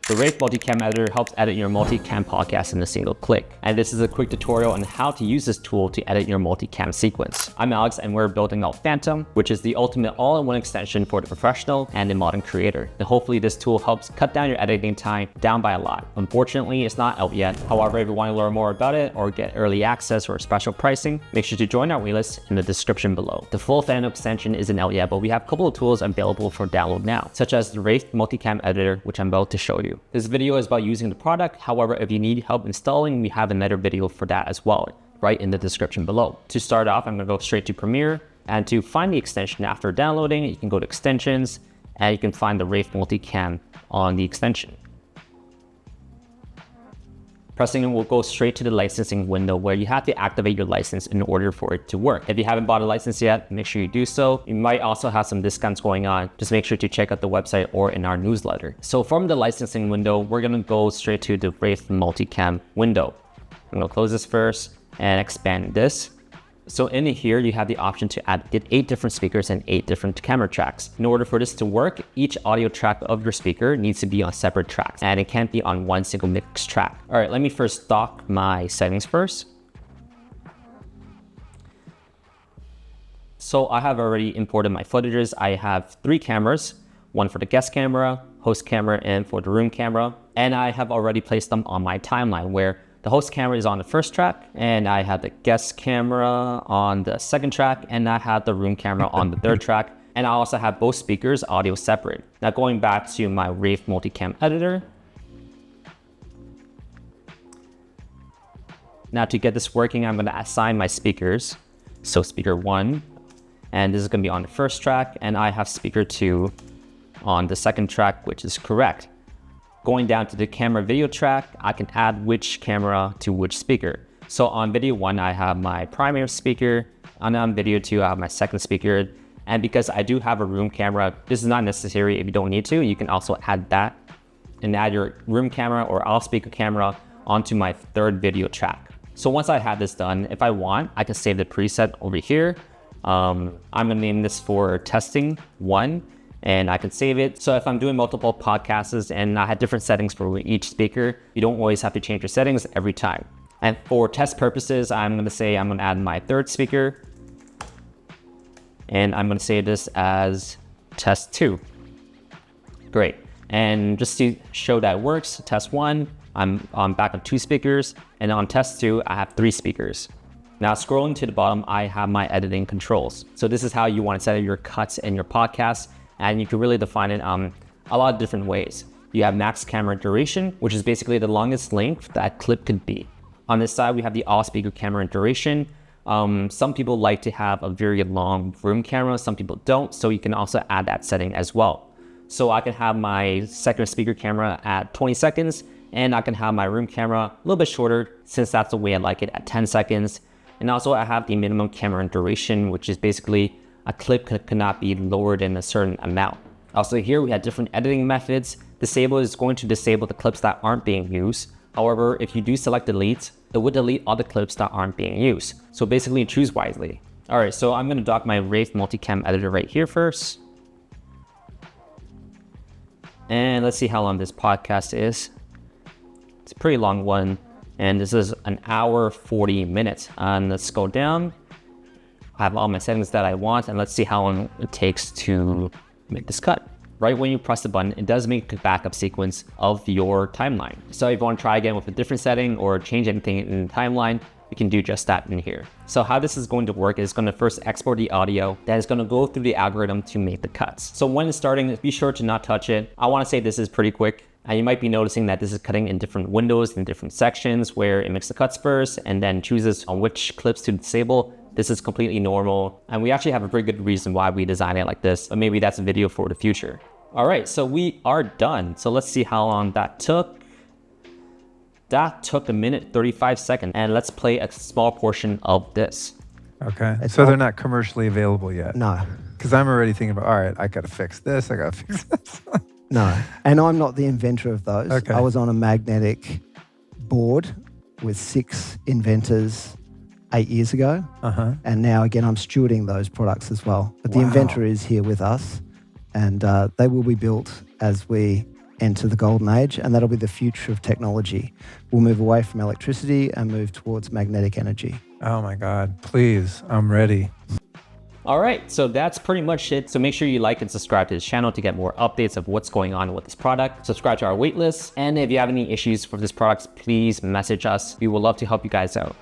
The Wraith Multi-Cam Editor helps edit your multi-cam podcast in a single click. And this is a quick tutorial on how to use this tool to edit your multi-cam sequence. I'm Alex and we're building out Phantom, which is the ultimate all-in-one extension for the professional and the modern creator. And hopefully this tool helps cut down your editing time down by a lot. Unfortunately, it's not out yet. However, if you want to learn more about it or get early access or special pricing, make sure to join our waitlist in the description below. The full Phantom extension isn't out yet, but we have a couple of tools available for download now, such as the Wraith Multi-Cam Editor, which I'm about to show you. This video is about using the product. However, if you need help installing, we have another video for that as well, right in the description below. To start off, I'm going to go straight to Premiere, and to find the extension after downloading, you can go to Extensions, and you can find the Wraith Multi-Cam on the extension. Pressing it will go straight to the licensing window where you have to activate your license in order for it to work. If you haven't bought a license yet, make sure you do so. You might also have some discounts going on. Just make sure to check out the website or in our newsletter. So from the licensing window, we're gonna go straight to the Wraith Multi-Cam window. I'm gonna close this first and expand this. So in here, you have the option to get 8 different speakers and 8 different camera tracks. In order for this to work, each audio track of your speaker needs to be on separate tracks and it can't be on one single mix track. All right, let me first stock my settings first. So I have already imported my footages. I have 3 cameras, one for the guest camera, host camera, and for the room camera. And I have already placed them on my timeline where the host camera is on the first track, and I have the guest camera on the second track, and I have the room camera on the third track, and I also have both speakers audio separate. Now going back to my Wraith Multi-Cam Editor. Now to get this working, I'm going to assign my speakers. So speaker 1, and this is going to be on the first track, and I have speaker 2 on the second track, which is correct. Going down to the camera video track, I can add which camera to which speaker. So on video 1, I have my primary speaker, and on video 2, I have my second speaker. And because I do have a room camera, this is not necessary if you don't need to. You can also add that and add your room camera or all speaker camera onto my third video track. So once I have this done, if I want, I can save the preset over here. I'm gonna name this for testing 1. And I can save it. So if I'm doing multiple podcasts and I had different settings for each speaker, you don't always have to change your settings every time. And for test purposes, I'm gonna say I'm gonna add my third speaker. And I'm gonna save this as test 2. Great. And just to show that it works, test 1, I'm back on 2 speakers. And on test 2, I have 3 speakers. Now scrolling to the bottom, I have my editing controls. So this is how you wanna set up your cuts in your podcast. And you can really define it a lot of different ways. You have max camera duration, which is basically the longest length that clip could be. On this side, we have the all speaker camera duration. Some people like to have a very long room camera, some people don't, so you can also add that setting as well. So I can have my second speaker camera at 20 seconds, and I can have my room camera a little bit shorter, since that's the way I like it, at 10 seconds. And also I have the minimum camera duration, which is basically a clip cannot be lower than a certain amount. Also here we have different editing methods. Disable is going to disable the clips that aren't being used. However, if you do select delete, it would delete all the clips that aren't being used. So basically choose wisely. All right, so I'm gonna dock my Wraith Multi-Cam Editor right here first. And let's see how long this podcast is. It's a pretty long one. And this is an hour, 40 minutes. And let's go down. I have all my settings that I want, and let's see how long it takes to make this cut. Right when you press the button, it does make a backup sequence of your timeline. So if you want to try again with a different setting or change anything in the timeline, you can do just that in here. So how this is going to work is going to first export the audio, then it's going to go through the algorithm to make the cuts. So when it's starting, be sure to not touch it. I want to say this is pretty quick. And you might be noticing that this is cutting in different windows, in different sections, where it makes the cuts first and then chooses on which clips to disable. This is completely normal, and we actually have a very good reason why we designed it like this, but maybe that's a video for the future. All right, so we are done. So let's see how long that took. That took 1:35 seconds, and let's play a small portion of this. Okay, so they're not commercially available yet? No. Because I'm already thinking about, all right, I gotta fix this, I gotta fix this. No, and I'm not the inventor of those. Okay. I was on a magnetic board with 6 inventors 8 years ago. And now again, I'm stewarding those products as well. But the inventor is here with us, and they will be built as we enter the golden age, and that'll be the future of technology. We'll move away from electricity and move towards magnetic energy. Oh my God, please, I'm ready. All right, so that's pretty much it. So make sure you like and subscribe to this channel to get more updates of what's going on with this product. Subscribe to our waitlist. And if you have any issues for this product, please message us. We would love to help you guys out.